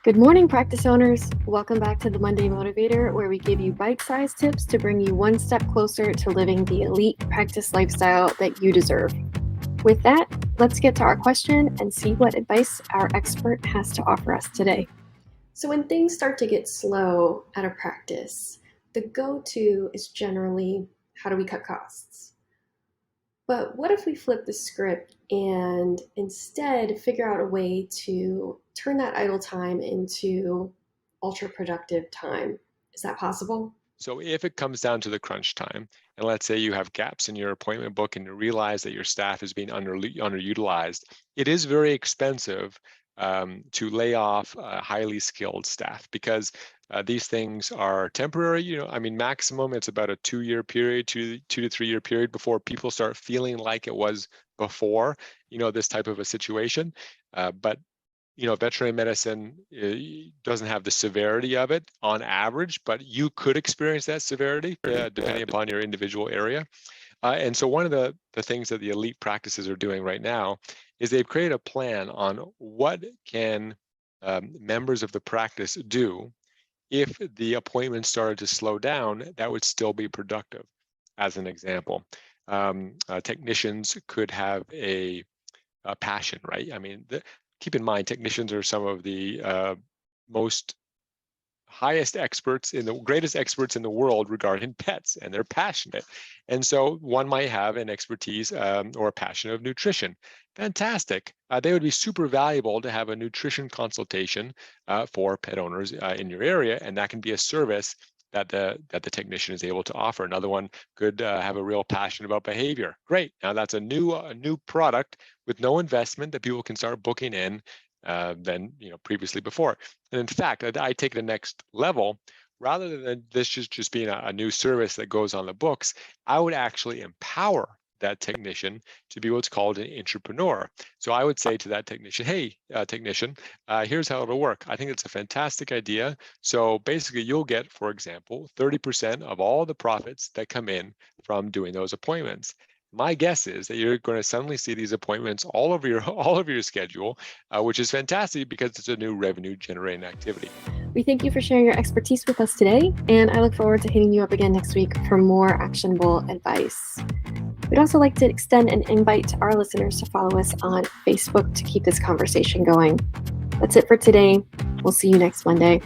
Good morning, practice owners. Welcome back to the Monday Motivator, where we give you bite-sized tips to bring you one step closer to living the elite practice lifestyle that you deserve. With that, let's get to our question and see what advice our expert has to offer us today. So when things start to get slow at a practice, the go-to is generally, how do we cut costs? But what if we flip the script and instead figure out a way to turn that idle time into ultra productive time? Is that possible? So if it comes down to the crunch time, and let's say you have gaps in your appointment book and you realize that your staff is being underutilized, it is very expensive to lay off highly skilled staff because these things are temporary. Maximum it's about a 2-year period, 2 to 3 year period before people start feeling like it was before, this type of a situation. But veterinary medicine doesn't have the severity of it on average, but you could experience that severity depending upon your individual area. And so one of the things that the elite practices are doing right now is they've created a plan on what can members of the practice do if the appointment started to slow down that would still be productive. As an example, technicians could have a passion, right? Keep in mind, technicians are some of the most highest experts greatest experts in the world regarding pets, and they're passionate. And so one might have an expertise or a passion of nutrition. Fantastic. They would be super valuable to have a nutrition consultation for pet owners in your area, and that can be a service that the technician is able to offer. Another one could have a real passion about behavior. Great. Now that's a new product with no investment that people can start booking in than previously before. And in fact, I take the next level. Rather than this just being a new service that goes on the books, I would actually empower that technician to be what's called an entrepreneur. So I would say to that technician, hey, technician, here's how it'll work. I think it's a fantastic idea. So basically you'll get, for example, 30% of all the profits that come in from doing those appointments. My guess is that you're going to suddenly see these appointments all over your schedule, which is fantastic because it's a new revenue generating activity. We thank you for sharing your expertise with us today, and I look forward to hitting you up again next week for more actionable advice. We'd also like to extend an invite to our listeners to follow us on Facebook to keep this conversation going. That's it for today. We'll see you next Monday.